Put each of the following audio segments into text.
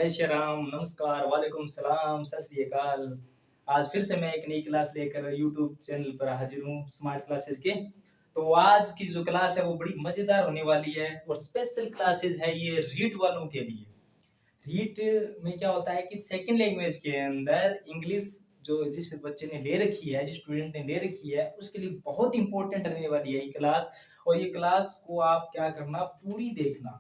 जय श्री राम, नमस्कार, वालेकुम सलाम, सत श्री अकाल। आज फिर से मैं एक नई क्लास लेकर यूट्यूब चैनल पर हाजिर हूँ स्मार्ट क्लासेस के। तो आज की जो क्लास है वो बड़ी मजेदार होने वाली है और स्पेशल क्लासेस है ये रीट वालों के लिए। रीट में क्या होता है कि सेकंड लैंग्वेज के अंदर इंग्लिश जो जिस बच्चे ने ले रखी है, जिस स्टूडेंट ने ले रखी है, उसके लिए बहुत इंपॉर्टेंट रहने वाली है ये क्लास। और ये क्लास को आप क्या करना, पूरी देखना,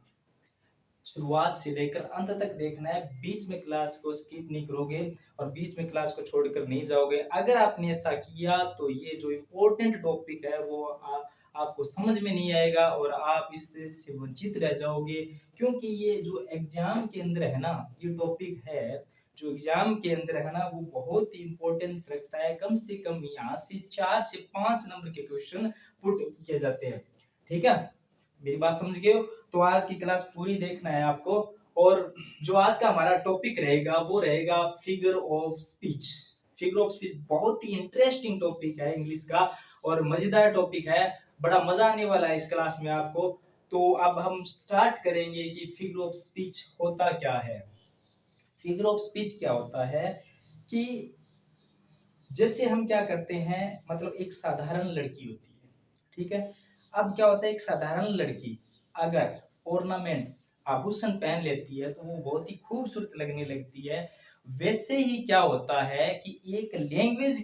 शुरुआत से लेकर अंत तक देखना है। बीच में क्लास को स्किप नहीं करोगे और बीच में क्लास को छोड़कर नहीं जाओगे। अगर आपने ऐसा किया तो ये जो इम्पोर्टेंट टॉपिक है वो आपको समझ में नहीं आएगा और आप इससे वंचित रह जाओगे। क्योंकि ये जो एग्जाम के अंदर है ना, ये टॉपिक है जो एग्जाम के अंदर है ना, वो बहुत ही इंपॉर्टेंस रखता है। कम से कम यहाँ से 4 से 5 नंबर के क्वेश्चन पुट किए जाते हैं। ठीक है, मेरी बात समझ गए हो? तो आज की क्लास पूरी देखना है आपको। और जो आज का हमारा टॉपिक रहेगा वो रहेगा figure of speech. Figure of speech बहुत ही इंटरेस्टिंग टॉपिक है इंग्लिश का और मजेदार टॉपिक है। बड़ा मजा आने वाला है इस क्लास में आपको। तो अब हम स्टार्ट करेंगे कि फिगर ऑफ स्पीच होता क्या है। फिगर ऑफ स्पीच क्या होता है कि जैसे हम क्या करते हैं, मतलब एक साधारण लड़की होती है, ठीक है। अब क्या होता है, एक साधारण लड़की अगर ऑर्नामेंट्स आभूषण पहन लेती है तो वो बहुत ही खूबसूरत लगने लगती है। वैसे ही क्या होता है कि एक लैंग्वेज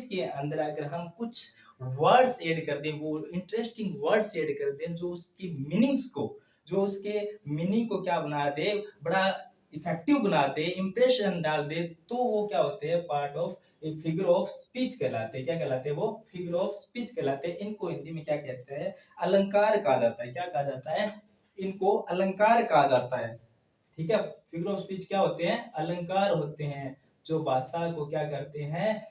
के अंदर अगर हम कुछ वर्ड्स ऐड कर दें, वो इंटरेस्टिंग वर्ड्स ऐड कर दें जो उसकी मीनिंग्स को, जो उसके मीनिंग को क्या बना दे, बड़ा इफेक्टिव बना दे, इंप्रेशन डाल दे, तो वो क्या होते हैं, part of figure of speech कहलाते हैं। क्या कहलाते हैं वो? फिगर ऑफ स्पीच कहलाते हैं। इनको हिंदी में क्या कहते हैं? अलंकार कहा जाता है। क्या कहा जाता है? इनको अलंकार कहा जाता है। ठीक है, फिगर ऑफ स्पीच क्या होते हैं? अलंकार होते हैं जो भाषा को क्या करते हैं,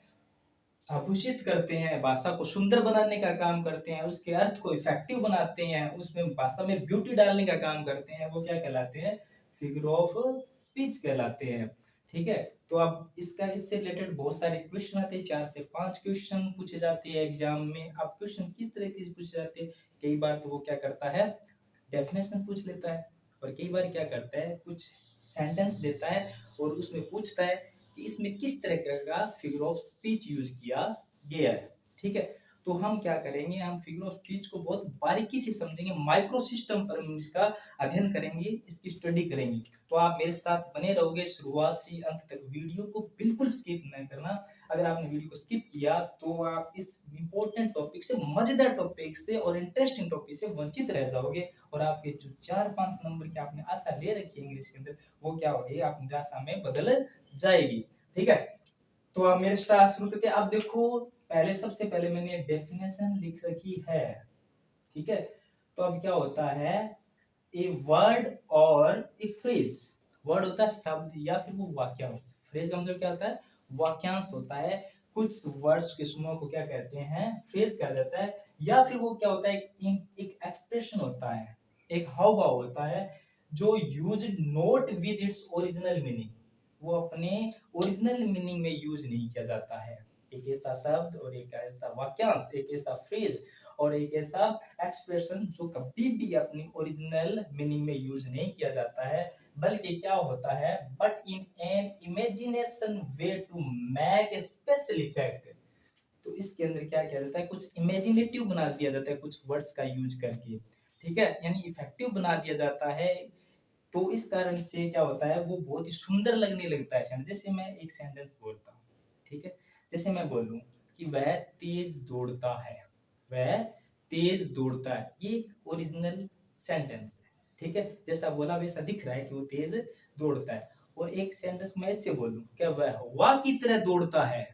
आभूषित करते हैं, भाषा को सुंदर बनाने का काम करते हैं, उसके अर्थ को इफेक्टिव बनाते हैं, उसमें भाषा में ब्यूटी डालने का काम करते हैं। वो क्या कहलाते हैं? फिगर ऑफ स्पीच कहलाते हैं। ठीक है, तो अब इससे रिलेटेड बहुत सारे क्वेश्चन आते हैं, 4 से 5 क्वेश्चन पूछे जाते हैं एग्जाम में। अब क्वेश्चन किस तरह के पूछे जाते हैं, कई बार तो वो क्या करता है, डेफिनेशन पूछ लेता है, और कई बार क्या करता है, कुछ सेंटेंस देता है और उसमें पूछता है कि इसमें किस तरह का फिगर ऑफ स्पीच यूज किया गया है। ठीक है, तो हम क्या करेंगे, हम फिगर ऑफ स्पीच को बहुत बारीकी से समझेंगे, माइक्रो सिस्टम पर हम इसका अध्ययन करेंगे, इसकी स्टडी करेंगे। तो आप मेरे साथ बने रहोगे शुरुआत से अंत तक। वीडियो को बिल्कुल स्किप नहीं करना। अगर आपने वीडियो को स्किप किया तो आप इस इंपॉर्टेंट टॉपिक से, मजेदार टॉपिक से और इंटरेस्टिंग टॉपिक से वंचित रह जाओगे और आपके जो 4-5 नंबर की आपने आशा ले रखी है इंग्लिश के अंदर, वो क्या होगी, आप निराशा में बदल जाएगी। ठीक है, तो अब मेरे स्टार्ट शुरू करते हैं। अब देखो, पहले सबसे पहले मैंने डेफिनेशन लिख रखी है। ठीक है, तो अब क्या होता है, ए वर्ड और ए फ्रेज। वर्ड होता है शब्द या फिर वो वाक्यांश। फ्रेज का मतलब क्या होता है? वाक्यांश होता है। कुछ वर्ड्स के समूह को क्या कहते हैं? फ्रेज कहा जाता है। या फिर वो क्या होता है, एक एक्सप्रेशन होता है, एक हाव भाव होता है जो use not with its original meaning, वो अपने ओरिजिनल मीनिंग में यूज नहीं किया जाता है। एक ऐसा शब्द और एक ऐसा वाक्यांश, एक ऐसा फ्रेज और एक ऐसा एक्सप्रेशन जो कभी भी अपनी ओरिजिनल मीनिंग में यूज नहीं किया जाता है, बल्कि क्या होता है, but in an imagination way to make a special effect. तो इसके अंदर क्या किया जाता है, कुछ इमेजिनेटिव बना दिया जाता है कुछ वर्ड्स का यूज करके। ठीक है, यानी इफेक्टिव बना दिया जाता है। तो इस कारण से क्या होता है, वो बहुत ही सुंदर लगने लगता है सेंटेंस। जैसे मैं एक सेंटेंस बोलता हूँ, ठीक है, जैसे मैं बोलूं कि वह तेज दौड़ता है, वह तेज दौड़ता है, ये एक ओरिजिनल सेंटेंस है। ठीक है, जैसा बोला वैसा दिख रहा है कि वो तेज दौड़ता है। और एक सेंटेंस मैं ऐसे बोलूं कि वह हवा की तरह दौड़ता है,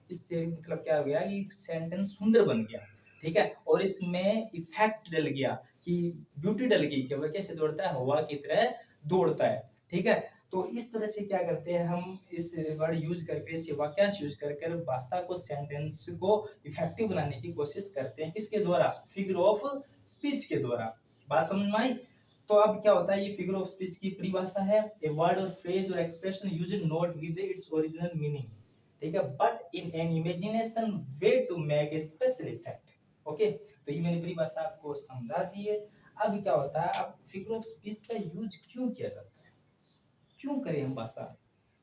इससे मतलब क्या हो गया कि सेंटेंस सुंदर बन गया। ठीक है, और इसमें इफेक्ट डल गया कि ब्यूटी डल गई कि वह कैसे दौड़ता है, हवा की तरह दौड़ता है। ठीक है, तो इस तरह से क्या करते हैं हम, इस वर्ड यूज करके, इस वाक्यांश यूज कर भाषा को, सेंटेंस को इफेक्टिव बनाने की कोशिश करते हैं। किसके द्वारा? फिगर ऑफ स्पीच के द्वारा। बात समझ में आई? तो अब क्या होता है, ये फिगर ऑफ स्पीच की परिभाषा है, ए वर्ड और फ्रेज और expression used not with its original meaning, ठीक है, but in an imagination way to make a special effect. Okay, तो ये मैंने परिभाषा आपको समझा दी है। अब क्या होता है, अब फिगर ऑफ स्पीच का यूज क्यों किया जाता है? क्यों करें हम भाषा में?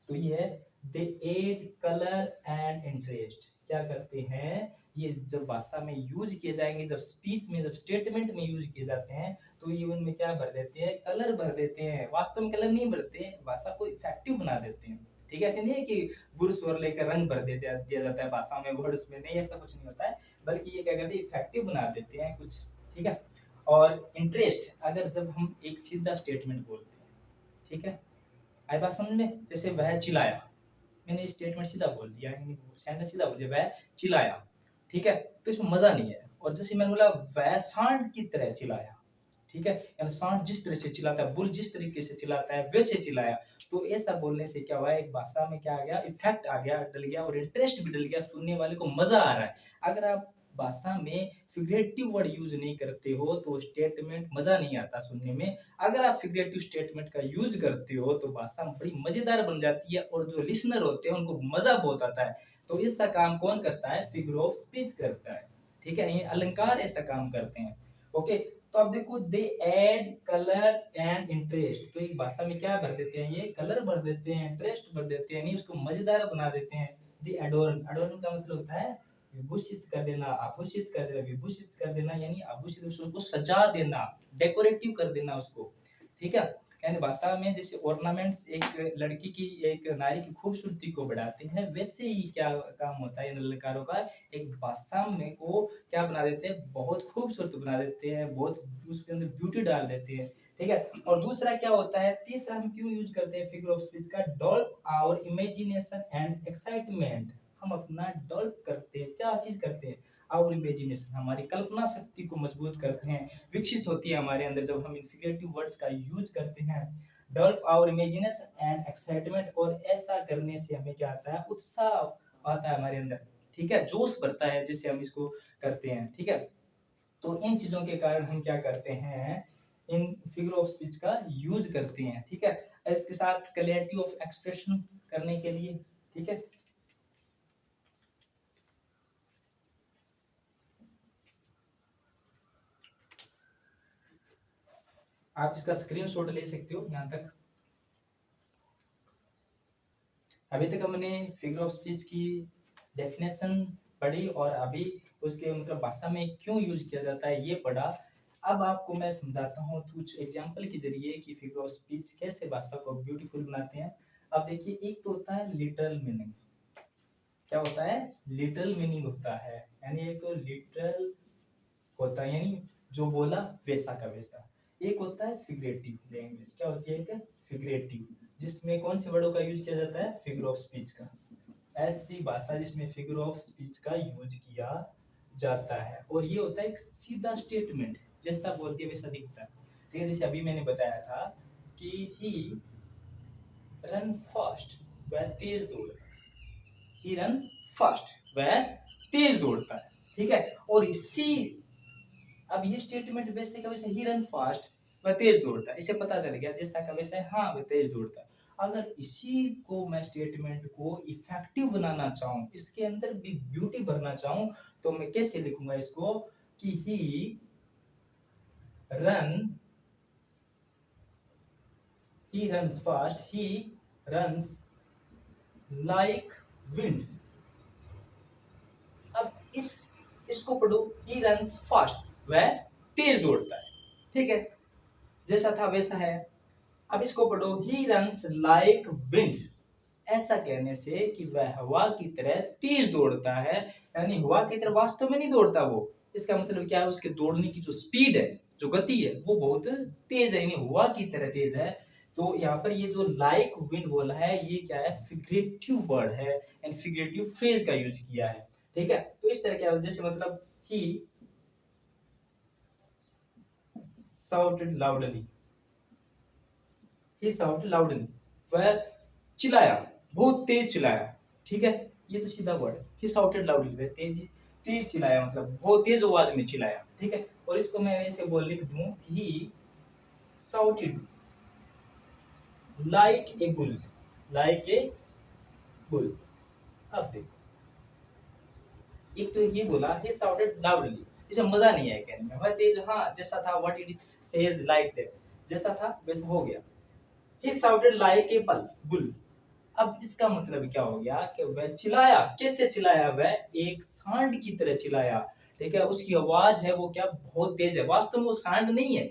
तो ये है they add colour and interest. क्या करते हैं ये, जब भाषा में यूज किए जाएंगे, जब स्पीच में, जब स्टेटमेंट में यूज किए जाते हैं, तो ये उनमें क्या भर देते हैं, कलर भर देते हैं। वास्तव में कलर नहीं भरते, भाषा को इफेक्टिव बना देते हैं। ठीक है, ऐसे नहीं है कि गुड़ स्वर लेकर रंग भर देते दिया जाता है भाषा में, वर्ड्स में नहीं, ऐसा कुछ नहीं होता है, बल्कि ये क्या करते हैं, इफेक्टिव बना देते हैं कुछ। ठीक है, और इंटरेस्ट, अगर जब हम एक सीधा स्टेटमेंट बोलते हैं, ठीक है, आई बात समझ में, जैसे वह चिल्लाया, मैंने स्टेटमेंट सीधा बोल दिया, सेंटेंस सीधा बोल दिया, वह चिल्लाया, ठीक है, तो इसमें मजा नहीं है। और जैसे मैंने बोला वह सांड की तरह चिल्लाया, ठीक है, यानी सांड जिस तरह से चिल्लाता है, बुल जिस तरीके से चिल्लाता है वैसे चिल्लाया, तो ऐसा बोलने से क्या हुआ, एक भाषा में क्या आ गया, इफेक्ट आ गया, डल गया, और इंटरेस्ट भी डल गया, सुनने वाले को मजा आ रहा है। अगर आप भाषा में फिगरेटिव वर्ड यूज नहीं करते हो तो स्टेटमेंट मजा नहीं आता सुनने में। अगर आप फिगरेटिव स्टेटमेंट का यूज करते हो तो भाषा बड़ी मजेदार बन जाती है, और जो लिसनर होते हैं उनको मजा बहुत आता है। तो इसका काम कौन करता है, फिगर ऑफ स्पीच करता है। ठीक है, ये अलंकार ऐसा काम करते हैं। ओके, तो अब देखो they add colour and interest, तो एक भाषा में क्या भर देते हैं, ये कलर भर देते हैं, इंटरेस्ट भर देते हैं, नहीं उसको मजेदार बना देते हैं। दी एडोर्न, एडोर्न का मतलब होता है विभूषित कर देना, आभूषित कर देना, विभूषित कर देना, यानी आभूषित, उसको सजा देना, डेकोरेटिव कर देना उसको। ठीक है, यानी भाषा में जैसे ऑर्नामेंट्स एक लड़की की, एक नारी की खूबसूरती को बढ़ाते हैं, वैसे ही क्या काम होता है इन अलंकारों का, एक भाषा में को क्या बना देते हैं, बहुत खूबसूरत बना देते हैं, बहुत उसके अंदर ब्यूटी डाल देते हैं। ठीक है, और दूसरा क्या होता है, तीसरा हम क्यों यूज करते हैं फिगर ऑफ स्पीच का, डॉल्प आवर इमेजिनेशन एंड एक्साइटमेंट। हम अपना डेवलप करते हैं, क्या चीज करते हैं, आवर इमेजिनेशन, हमारी कल्पना शक्ति को मजबूत करते हैं, विकसित होती है हमारे अंदर जब हम इन फिगरेटिव वर्ड्स का यूज करते हैं। Develop our imagination and excitement, और ऐसा करने से हमें क्या आता है, उत्साह आता है हमारे अंदर। ठीक है, जोश बढ़ता है जिससे हम इसको करते हैं। ठीक है, तो इन चीजों के कारण हम क्या करते हैं, इन फिगर ऑफ स्पीच का यूज करते हैं। ठीक है, इसके साथ क्लैरिटी ऑफ एक्सप्रेशन करने के लिए। ठीक है, आप इसका स्क्रीनशॉट ले सकते हो। यहाँ तक अभी तक हमने फिगर ऑफ स्पीच की डेफिनेशन पढ़ी, और अभी उसके मतलब भाषा में क्यों यूज किया जाता है ये पढ़ा। अब आपको मैं समझाता हूँ कुछ एग्जाम्पल के जरिए कि फिगर ऑफ स्पीच कैसे भाषा को ब्यूटीफुल बनाते हैं। अब देखिए, एक तो होता है लिटरल मीनिंग। क्या होता है, लिटरल मीनिंग होता है, यानी एक तो लिटरल होता है, यानी जो बोला वैसा का वैसा। एक होता है फिगरेटिव लैंग्वेज, क्या होती है, एक फिगरेटिव, जिसमें कौन से वर्डों का यूज किया जाता है, फिगर ऑफ स्पीच का। ऐसी भाषा जिसमें फिगर ऑफ स्पीच का यूज किया जाता है। और ये होता है एक सीधा स्टेटमेंट, जैसा बोलती है वैसा दिखता है। ठीक है, जैसे अभी मैंने बताया था कि ही रन फास्ट, वह तेज दौड़ता है, ही रन फास्ट, वह तेज दौड़ता है। ठीक है, और इसी, अब ये स्टेटमेंट वैसे का वैसे, ही रन फास्ट, वह तेज दौड़ता है, इससे पता चल गया जैसा का वैसा है, हाँ वह तेज दौड़ता है। अगर इसी को मैं स्टेटमेंट को इफेक्टिव बनाना चाहूं, इसके अंदर भी ब्यूटी भरना चाहूं, तो मैं कैसे लिखूंगा इसको, कि run he runs fast, he runs like wind. अब इसको पढ़ो, ही रन्स फास्ट, वह तेज दौड़ता है। ठीक है, जैसा था वैसा है। अब इसको पढ़ो, ही रन्स लाइक विंड। ऐसा कहने से कि वह हवा की तरह तेज दौड़ता है, यानी हवा की तरह वास्तव में नहीं दौड़ता वो। इसका मतलब क्या है, उसके दौड़ने की जो स्पीड है, जो गति है, वो बहुत तेज है, यानी हवा की तरह तेज है। तो यहाँ पर ये जो लाइक विंड बोला है, ये क्या है, फिगरेटिव वर्ड है, एंड फिगरेटिव फ्रेज का यूज किया है। ठीक है, तो इस तरह क्या, जैसे मतलब ही shouted loudly, he shouted loudly, वह चिल्लाया, बहुत तेज चिल्लाया। ठीक है, ये तो सीधा वर्ड है, he shouted loudly, वह तेज तेज चिल्लाया, मतलब बहुत तेज आवाज में चिल्लाया। ठीक है, और इसको मैं ऐसे बोल लिख दूं कि he shouted like a bull, like a bull। अब देखो, एक तो ये बोला he shouted loudly, इसे मजा नहीं आया कहने में, वह तेज, हाँ जैसा था, what it says like that, जैसा था वैसा हो गया। ही साउटेड लाइक ए बुल। अब इसका मतलब क्या हो गया कि वह चिल्लाया। कैसे चिल्लाया? वह एक सांड की तरह चिल्लाया। ठीक है, उसकी आवाज है वो क्या बहुत तेज है, वास्तव में वो सांड नहीं है।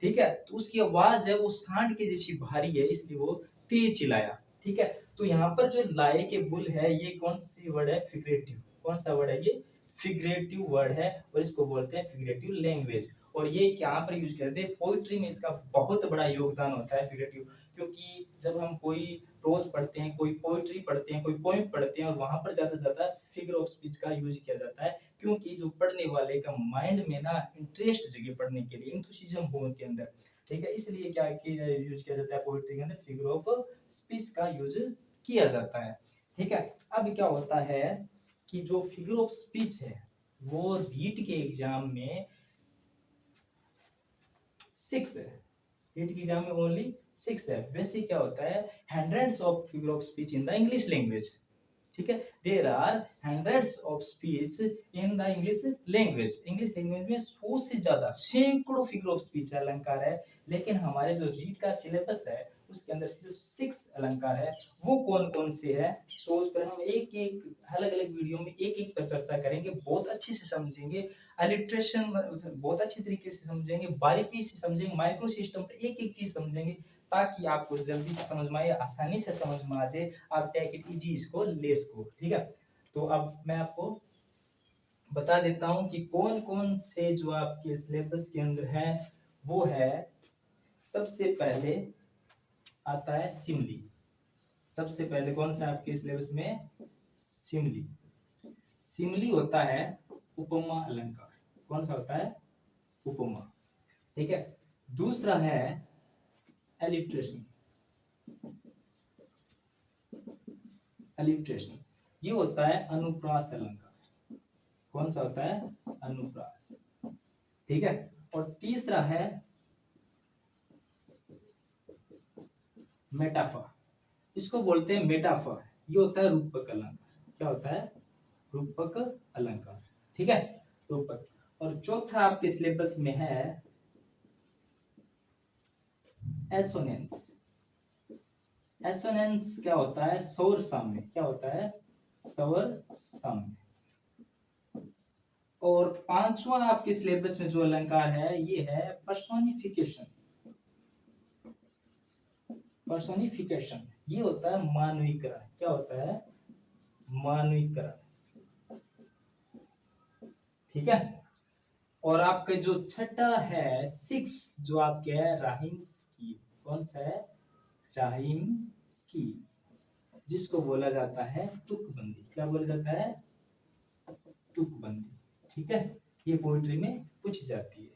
ठीक है, तो उसकी आवाज है वो सांड की जैसी भारी है, इसलिए वो तेज चिल्लाया। ठीक है, तो यहाँ पर जो लाइक ए बुल है ये कौन सी वर्ड है? फिगरेटिव। कौन सा वर्ड है ये? फिगरेटिव वर्ड है, और इसको बोलते हैं फिगरेटिव लैंग्वेज। और ये यहाँ पर यूज करते हैं पोइट्री में, इसका बहुत बड़ा योगदान होता है फिगरेटिव। क्योंकि जब हम कोई प्रोज पढ़ते हैं, कोई पोइट्री पढ़ते हैं, कोई पोइम पढ़ते हैं, और वहां पर ज्यादा से ज्यादा फिगर ऑफ स्पीच का यूज किया जाता है। क्योंकि जो पढ़ने वाले का माइंड में ना इंटरेस्ट जगे पढ़ने के लिए, इंथुसिज्म हो उनके अंदर। ठीक है, इसलिए क्या यूज किया जाता है पोइट्री के अंदर? फिगर ऑफ स्पीच का यूज किया जाता है। ठीक है, अब क्या होता है कि जो फिगर ऑफ स्पीच है वो रीट के एग्जाम में 6 है। रीट की एग्जाम में ओनली 6 है। वैसे क्या होता है, hundreds of figure of speech in the English language. ठीक है, there are hundreds of speech in the English language. English language में 100 से ज्यादा, सैकड़ों फिगर ऑफ स्पीच अलंकार है। लेकिन हमारे जो रीट का सिलेबस है उसके अंदर सिर्फ 6 अलंकार है। वो कौन कौन से है, तो उस पर हम एक एक अलग अलग वीडियो में एक एक पर चर्चा करेंगे, बहुत अच्छे से समझेंगे। अलिट्रेशन बहुत अच्छी तरीके से समझेंगे, बारीकी से समझेंगे, माइक्रो सिस्टम पर एक एक चीज समझेंगे, ताकि आपको जल्दी से समझ में आए, आसानी से समझ में आ जाए, आप टेक इट इजी इसको ले सको। ठीक है, तो अब मैं आपको बता देता हूं कि कौन कौन से जो आपके सिलेबस के अंदर है। वो है, सबसे पहले आता है सिमली। सबसे पहले कौन सा आपके सिलेबस में? सिमली। सिमली होता है उपमा अलंकार। कौन सा होता है? उपमा। ठीक है, दूसरा है एलिट्रेशन। एलिट्रेशन ये होता है अनुप्रास अलंकार। कौन सा होता है? अनुप्रास। ठीक है, और तीसरा है मेटाफर। इसको बोलते हैं मेटाफर। ये होता है रूपक अलंकार। क्या होता है? रूपक अलंकार। ठीक है, रूपक। और चौथा आपके सिलेबस में है एसोनेंस। एसोनेंस क्या होता है? स्वर साम्य। क्या होता है? स्वर साम्य। और पांचवा आपके सिलेबस में जो अलंकार है ये है पर्सोनिफिकेशन। पर्सोनिफिकेशन ये होता है मानवीकरण। क्या होता है? मानवीकरण। ठीक है, और आपका जो छठा है 6 जो आपके है राहिम स्कीम। कौन सा है? राहिम स्कीम, जिसको बोला जाता है तुकबंदी। क्या बोला जाता है? तुकबंदी। ठीक है, ये पोइट्री में पूछी जाती है।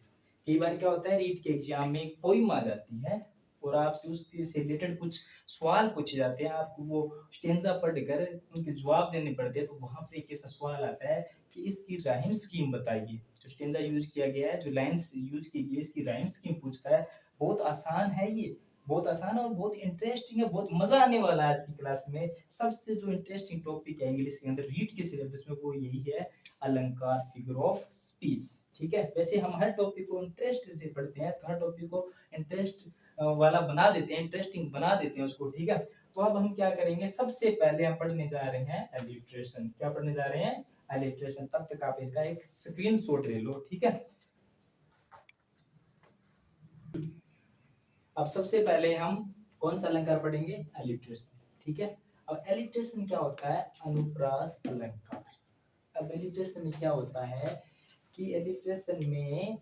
कई बार क्या होता है, रीट के एग्जाम में एक पोइम आ जाती है और आपसे उससे रिलेटेड कुछ सवाल पूछे जाते हैं, आपको वो स्टेंजा पढ़कर उनके जवाब देने पड़ते हैं। तो वहां पे एक ऐसा सवाल आता है कि इसकी राइम स्कीम बताइए। जो स्टेंजा यूज किया गया है, जो लाइंस यूज की गई है, इसकी राइम स्कीम पूछता है। बहुत आसान है ये, बहुत आसान और बहुत इंटरेस्टिंग है, बहुत मजा आने वाला है आज की क्लास में। सबसे जो इंटरेस्टिंग टॉपिक है इंग्लिश के अंदर रीट के सिलेबस में वो यही है, अलंकार, फिगर ऑफ स्पीच। ठीक है, वैसे हम हर टॉपिक को इंटरेस्ट से पढ़ते हैं, तो हर टॉपिक को इंटरेस्ट वाला बना देते हैं, इंटरेस्टिंग बना देते हैं उसको। ठीक है, तो अब हम क्या करेंगे, सबसे पहले हम पढ़ने जा रहे हैं एलिट्रेशन। क्या पढ़ने जा रहे हैं? एलिट्रेशन। तब तक आप इसका एक स्क्रीनशॉट ले लो। ठीक है, अब सबसे पहले हम कौन सा अलंकार पढ़ेंगे? एलिट्रेशन। ठीक है, अब एलिट्रेशन क्या होता है? अनुप्रास अलंकार। अब एलिट्रेशन में क्या होता है कि एलिट्रेशन में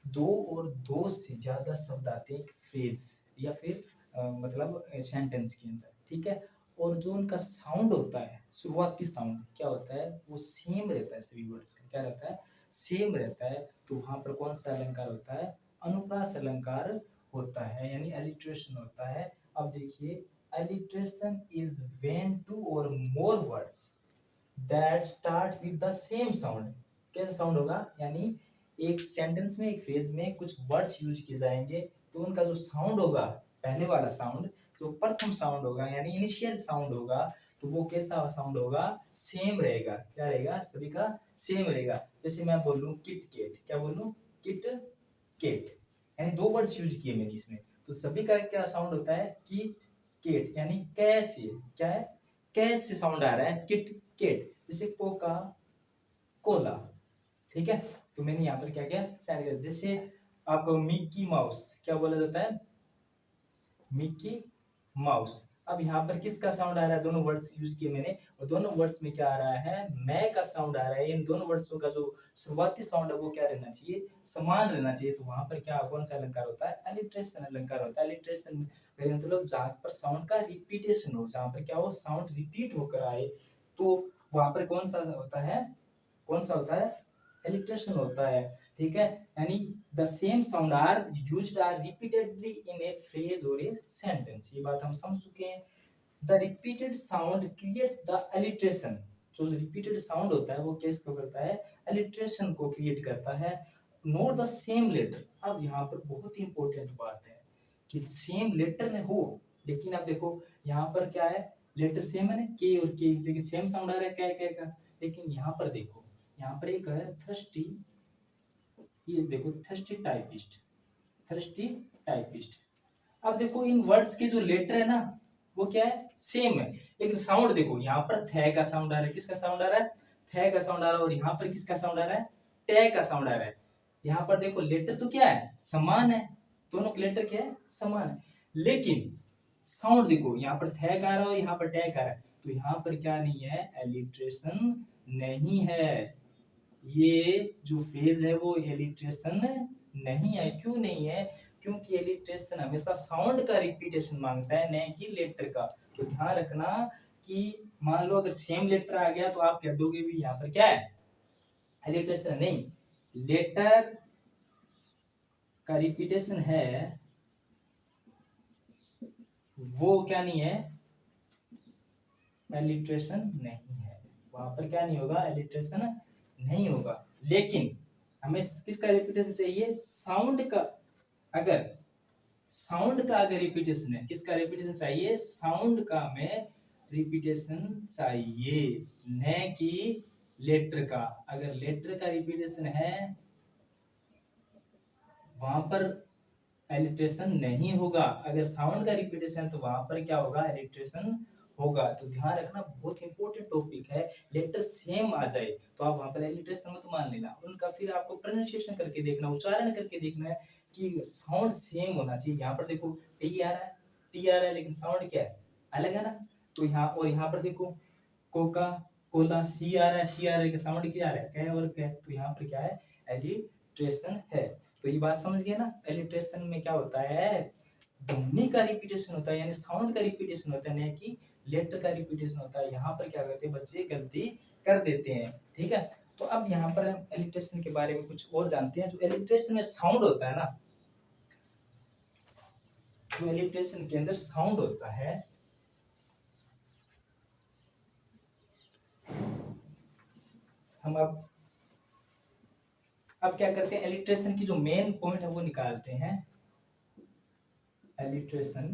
दो और दो से ज्यादा शब्द आते हैं एक फ्रेज या फिर मतलब सेंटेंस के अंदर। ठीक है, और जो उनका साउंड होता है, शुरुआती साउंड क्या होता है? वो सेम रहता है सभी वर्ड्स का। क्या रहता है? सेम रहता है। तो वहां पर कौन सा अलंकार होता है? अनुप्रास अलंकार होता है, यानी एलिट्रेशन होता है। अब देखिए, एलिट्रेशन इज व्हेन टू और more words that start with the same sound. कैसा साउंड होगा? यानी एक सेंटेंस में, एक फ्रेज में कुछ वर्ड्स यूज किए जाएंगे, तो उनका जो साउंड होगा, पहले वाला साउंड, जो प्रथम साउंड होगा यानी इनिशियल साउंड होगा, तो वो कैसा साउंड होगा? सेम रहेगा। क्या रहेगा? सभी का सेम रहेगा। जैसे मैं बोलूं किट केट। क्या बोलूं? किट केट, यानी दो वर्ड्स यूज किए मैंने इसमें, तो सभी का क्या साउंड होता है? किट केट, यानी कैसे, क्या है, कैसे साउंड आ रहा है, किट केट, जैसे कोका कोला, ठीक है। तो मैंने यहाँ पर क्या किया, साइन किया। जैसे आपको मिक्की माउस क्या बोला जाता है? Mickey mouse. अब यहाँ पर किसका साउंड आ रहा है? दोनों वर्ड्स यूज किए मैंने, और दोनों वर्ड्स में क्या आ रहा है? मैं का साउंड आ रहा है। इन दोनों वर्ड्सों का जो शुरुआती साउंड है वो क्या रहना चाहिए? समान रहना चाहिए। तो वहां पर क्या, कौन सा अलंकार होता है? अलिट्रेशन अलंकार होता है। अलिट्रेशन मतलब जहां पर साउंड का रिपीटेशन हो, जहां पर क्या हो, साउंड रिपीट होकर आए, तो वहां पर कौन सा होता है? कौन सा होता है? एलिट्रेशन होता है, ठीक है। यानी the same sound are used are repeatedly in a phrase और ए सेंटेंस, ये बात हम समझ चुके हैं। The repeated sound creates the alliteration, जो रिपीटेड साउंड होता है वो किसको करता है? एलिट्रेशन को क्रिएट करता है। नोट द सेम लेटर, अब यहाँ पर बहुत ही इंपॉर्टेंट बात है कि सेम लेटर में हो, लेकिन अब देखो यहाँ पर क्या है, लेटर सेम है ना, के और के, लेकिन सेम साउंड आ रहा है क्या का, लेकिन यहाँ पर देखो, यहाँ पर एक है थर्स्टी, ये देखो थर्स्टी टाइपिस्ट, थर्स्टी टाइपिस्ट। अब देखो इन वर्ड्स के जो लेटर है ना वो क्या है? सेम है, लेकिन साउंड देखो, यहाँ पर थे का साउंड आ रहा है, किसका साउंड आ रहा है? थे का साउंड आ रहा है, और यहाँ पर किसका साउंड आ रहा है? टे का साउंड आ रहा है। यहाँ पर देखो लेटर तो क्या है? समान है, दोनों के लेटर क्या है? समान है, लेकिन साउंड देखो, यहाँ पर थे का आ रहा है और यहाँ पर टे का आ रहा है, तो यहाँ पर क्या नहीं है? एलिट्रेशन नहीं है। ये जो फेज है वो एलिट्रेशन नहीं है। क्यों नहीं है? क्योंकि एलिट्रेशन हमेशा साउंड का रिपीटेशन मांगता है, नहीं कि लेटर का। तो ध्यान रखना कि मान लो अगर सेम लेटर आ गया तो आप कह दोगे भी यहाँ पर क्या है? एलिट्रेशन नहीं, लेटर का रिपीटेशन है, वो क्या नहीं है? एलिट्रेशन नहीं है। वहां पर क्या नहीं होगा? एलिट्रेशन नहीं होगा। लेकिन हमें किसका रिपीटेशन चाहिए? साउंड का। अगर साउंड का अगर रिपीटेशन है, किसका रिपीटेशन चाहिए? साउंड का हमें रिपीटेशन चाहिए, न कि लेटर का। अगर लेटर का रिपीटेशन है वहां पर एलिट्रेशन नहीं होगा, अगर साउंड का रिपीटेशन तो वहां पर क्या होगा? एलिट्रेशन होगा। तो ध्यान रखना, बहुत इंपॉर्टेंट टॉपिक है। लेटर सेम आ जाए तो आप वहां पर एलिट्रेशन मत मान लेना, उनका फिर आपको प्रोनाउंसिएशन करके देखना, उच्चारण करके देखना है कि साउंड सेम होना चाहिए। यहाँ पर देखो टी आ रहा है, टी आ रहा है, लेकिन साउंड क्या है? अलग है ना। तो यहाँ और यहाँ पर देखो कोका कोला, सी आ रहा है, सी आ रहा है, साउंड क्या आ रहा है? कै और कै, तो यहाँ पर क्या है? एलिट्रेशन है। तो ये बात समझ गए ना? एलिट्रेशन में क्या होता है? ध्वनि का रिपीटेशन होता है, यानी साउंड का रिपीटेशन होता है, नहीं कि लेटर का रिपीटेशन होता है। यहाँ पर क्या करते हैं बच्चे? गलती कर देते हैं, ठीक है। तो अब यहाँ पर हम एलिट्रेशन के बारे में कुछ और जानते हैं। जो एलिट्रेशन में साउंड होता है ना, जो एलिट्रेशन के अंदर साउंड होता है, हम अब क्या करते हैं? एलिट्रेशन की जो मेन पॉइंट है वो निकालते हैं। एलिट्रेशन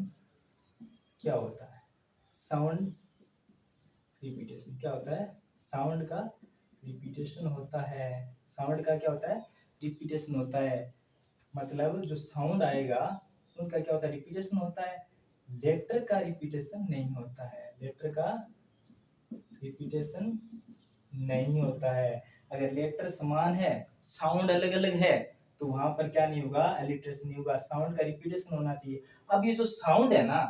क्या होता है? साउंड रिपीटेशन क्या होता है? साउंड का रिपीटेशन होता है। साउंड का क्या होता है? रिपीटेशन होता है। मतलब जो साउंड आएगा उनका क्या होता है? रिपीटेशन होता है। लेटर का रिपीटेशन नहीं होता है, लेटर का रिपीटेशन नहीं होता है। अगर लेटर समान है, साउंड अलग अलग है, तो वहां पर क्या नहीं होगा? एलिट्रेशन नहीं होगा, साउंड का रिपीटेशन होना चाहिए। अब ये जो साउंड है ना,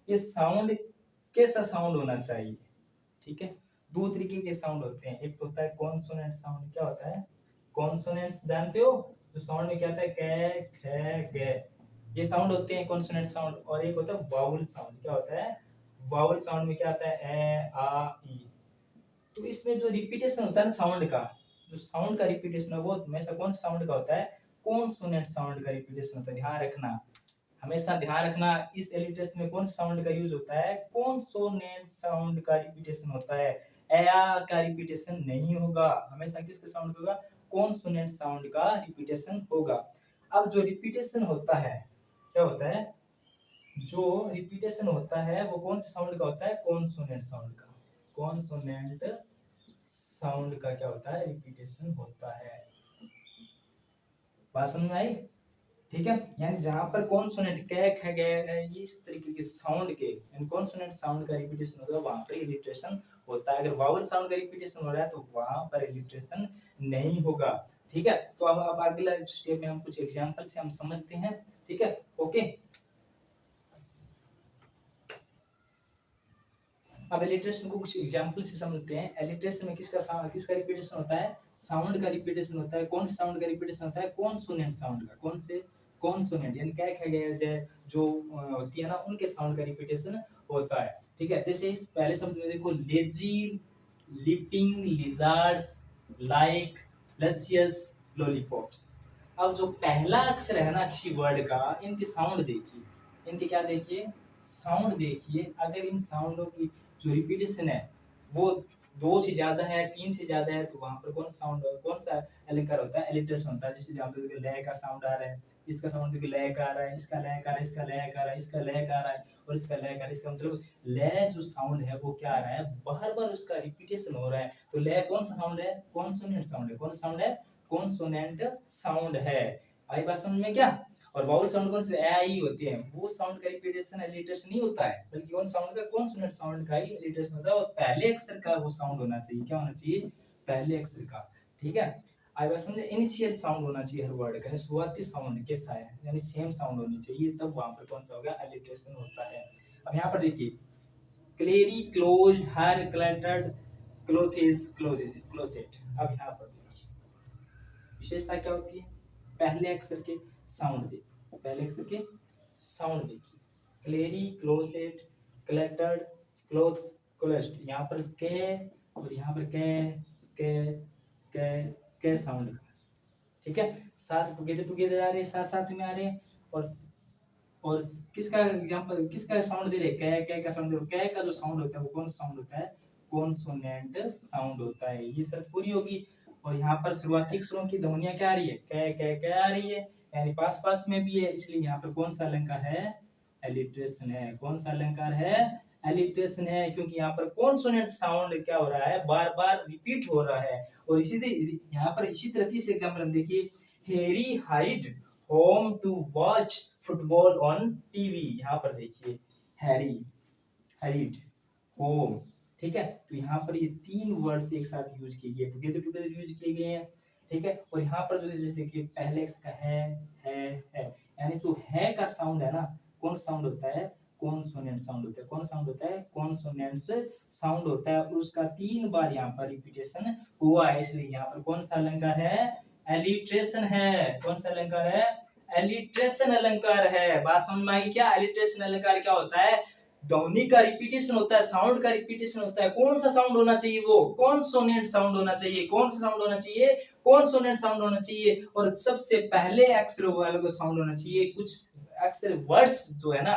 ये साउंड कैसा साउंड होना चाहिए? ठीक है, दो तरीके के साउंड होते हैं। एक तो होता है कॉन्सोनेंट साउंड। क्या होता है? कॉन्सोनेंट्स जानते हो? जो साउंड में क्या आता है? कै खे गे, ये साउंड होते हैं कॉन्सोनेंट साउंड। और एक होता है वाउल साउंड। क्या होता है? वाउल साउंड में क्या आता है? ए आ ई। तो इसमें जो रिपीटेशन होता है ना साउंड का, जो साउंड का रिपीटेशन है वो हमेशा कौन साउंड का होता है? कॉन्सोनेंट साउंड का रिपीटेशन होता है। ध्यान रखना, हमेशा ध्यान रखना, इस एलिट्रेशन में कौन साउंड का यूज होता है? कॉन्सोनेंट साउंड का रिपीटेशन होता है। ए का रिपीटेशन नहीं होगा, हमेशा किसका साउंड होगा? कॉन्सोनेंट साउंड का रिपीटेशन होगा। अब जो रिपीटेशन होता है, क्या होता है? जो रिपीटेशन होता है वो कौन से साउंड का होता है? कॉन्सोनेंट साउंड का। कॉन्सोनेंट साउंड का क्या होता है? रिपीटेशन होता है। बात समझ में आई? ठीक है, यानी जहां पर कॉन्सोनेंट कै ख ग इस तरीके के साउंड के यानी कॉन्सोनेंट साउंड का रिपीटेशन होता है वहां पर इलिट्रेशन होता है। अगर वावल साउंड का रिपीटेशन हो रहा है तो वहां पर इलिट्रेशन नहीं होगा। ठीक है, तो अब अगला स्टेप में हम कुछ एग्जांपल से हम समझते हैं। ठीक है, ओके। अब एलिट्रेशन को कुछ एग्जांपल से समझते हैं। एलिट्रेशन में किसका रिपीटेशन होता है? साउंड का रिपीटेशन होता है। कौन से साउंड का रिपीटेशन होता है? कॉन्सोनेंट साउंड का। कौन से? कॉन्सोनेंट, यानी क्या कहा गया है जो होती है ना उनके साउंड का रिपीटेशन होता है। ठीक है, जैसे इस पहले शब्द में देखो, lazy, leaping lizards, like, luscious, lollipops. अब जो पहला अक्षर है ना किसी वर्ड का, इनके साउंड देखिए, इनके क्या देखिए? साउंड देखिए। अगर इन साउंडों की जो रिपीटेशन है वो 2 से ज्यादा है, 3 से ज्यादा है, तो वहां पर कौन सा अलंकार होता है? एलिट्रेशन होता है। जैसे जहां पे देखिए लय का साउंड आ रहा है, इसका साउंड देखिए लय का आ रहा है, इसका लय का आ रहा है, इसका लय का आ रहा है, इसका लय का आ रहा है और इसका लय का आ रहा है। इसका मतलब लय जो साउंड है वो क्या आ रहा है? बार-बार उसका रिपीटेशन हो रहा है। तो लय कौन सा साउंड है? कॉन्सोनेंट साउंड है। कौन सा साउंड है? कॉन्सोनेंट साउंड है। आई बात समझ में क्या? और वाउल साउंड कौन से? ए आई होती है। वो साउंड का रिपीटेशन एलिट्रेशन नहीं होता है, बल्कि कौन साउंड का? कॉन्सोनेंट साउंड का ही एलिट्रेशन होता है। और पहले अक्षर का वो साउंड होना चाहिए। क्या होना चाहिए? पहले अक्षर का। ठीक है, आई बात समझे? इनिशियल साउंड होना चाहिए हर वर्ड का, शुरुआती साउंड के साथ यानी सेम साउंड होनी चाहिए, तब वहां पर कौन सा होगा? एलिट्रेशन होता है। अब यहाँ पर देखिए, क्लेरी क्लोज्ड हर क्लटर्ड क्लोथेस क्लोसेट। अब यहाँ पर देखिए विशेषता क्या होती है? पहले अक्षर के साउंड देखिए, पहले अक्षर के साउंड देखिए। क्लेरी, क्लोसेट, क्लटर्ड, क्लोथ, क्लोस्ट। यहाँ पर के और यहाँ पर के साउंड। ठीक है, साथ टुगेदर आ रहे हैं, साथ साथ में आ रहे हैं। और किसका एग्जांपल, किसका साउंड दे रहे हैं? कै का साउंड दे रहे हैं। कै का जो साउंड होता है वो कौन सा साउंड होता है? कॉन्सोनेंट साउंड होता है। ये शर्त पूरी होगी। और यहाँ पर शुरुआती अक्षरों की ध्वनियां क्या आ रही है? कै आ रही है, यानी पास पास में भी है, इसलिए यहाँ पर कौन सा अलंकार है? एलिट्रेशन है। कौन सा अलंकार है? एलिट्रेशन है, क्योंकि यहाँ पर कॉन्सोनेंट साउंड क्या हो रहा है? बार बार रिपीट हो रहा है। और यहाँ पर इसी तरह तीसरे एग्जाम्पल हम देखिए, Harry hide home to watch football on TV. यहाँ पर देखिए, हैरी, हरीड, होम। ठीक है, तो यहाँ पर ये 3 वर्ड्स एक साथ यूज किए गए, टुगेदर यूज किए गए हैं। ठीक है, और यहाँ पर जो देखिए पहले अक्षर का है, यानी जो है का साउंड है ना, कौन साउंड होता है? कॉन्सोनेंट साउंड होता है। कौन साउंड होता है? कॉन्सोनेंट साउंड होता है। और उसका 3 बार यहाँ पर रिपीटेशन हुआ है, इसलिए यहाँ पर कौन सा अलंकार है? एलिट्रेशन है। कौन सा अलंकार है? एलिट्रेशन अलंकार है। बात समझ में आई क्या? एलिट्रेशन अलंकार क्या होता है? ध्वनि का रिपीटेशन होता है, साउंड का रिपीटेशन होता है। कौन सा साउंड होना चाहिए? वो कॉन्सोनेंट साउंड होना चाहिए। कौन सा साउंड होना चाहिए? कॉन्सोनेंट साउंड होना चाहिए। और सबसे पहले अक्षर वाले को साउंड होना चाहिए। कुछ अक्षर वर्ड्स जो है ना,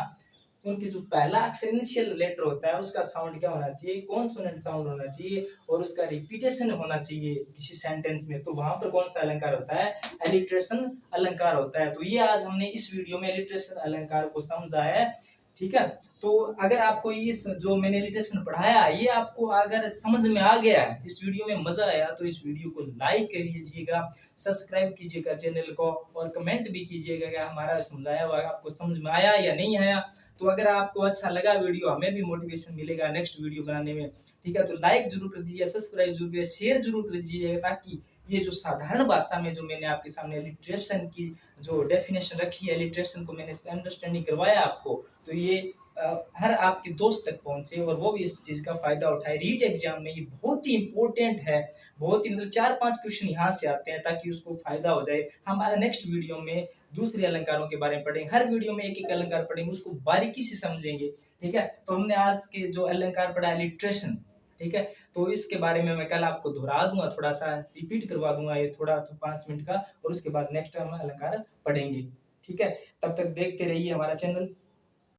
उनके जो पहला अक्षर इनिशियल लेटर होता है उसका साउंड क्या होना चाहिए? कॉन्सोनेंट साउंड होना चाहिए। और उसका रिपीटेशन होना चाहिए किसी सेंटेंस में, तो वहां पर कौन सा अलंकार होता है? एलिट्रेशन अलंकार होता है। तो ये आज हमने इस वीडियो में एलिट्रेशन अलंकार को समझा है। ठीक है, तो अगर आपको इस जो मैंने एलिट्रेशन पढ़ाया ये आपको अगर समझ में आ गया, इस वीडियो में मजा आया, तो इस वीडियो को लाइक कर लीजिएगा, सब्सक्राइब कीजिएगा चैनल को, और कमेंट भी कीजिएगा कि हमारा समझाया हुआ आपको समझ में आया या नहीं आया। तो अगर आपको अच्छा लगा वीडियो, हमें भी मोटिवेशन मिलेगा नेक्स्ट वीडियो बनाने में। ठीक है, तो लाइक जरूर कर दीजिए, सब्सक्राइब जरूर करिए, शेयर जरूर कर दीजिएगा, ताकि ये जो साधारण भाषा में जो मैंने आपके सामने एलिट्रेशन की जो डेफिनेशन रखी है, एलिट्रेशन को मैंने अंडरस्टैंडिंग करवाया आपको, तो ये हर आपके दोस्त तक पहुंचे और वो भी इस चीज का फायदा उठाए। रीट एग्जाम में ये बहुत ही इंपॉर्टेंट है, बहुत ही मतलब 4-5 क्वेश्चन यहाँ से आते हैं, ताकि उसको फायदा हो जाए। हम नेक्स्ट वीडियो में दूसरे अलंकारों के बारे में पढ़ेंगे, हर वीडियो में एक एक अलंकार पढ़ेंगे, उसको बारीकी से समझेंगे। ठीक है, तो हमने आज के जो अलंकार पढ़ा एलिट्रेशन, ठीक है, तो इसके बारे में मैं कल आपको दोहरा दूंगा, थोड़ा सा रिपीट करवा दूंगा ये थोड़ा, तो 5 मिनट का, और उसके बाद नेक्स्ट हम अलंकार पढ़ेंगे। ठीक है, तब तक देखते रहिए हमारा चैनल।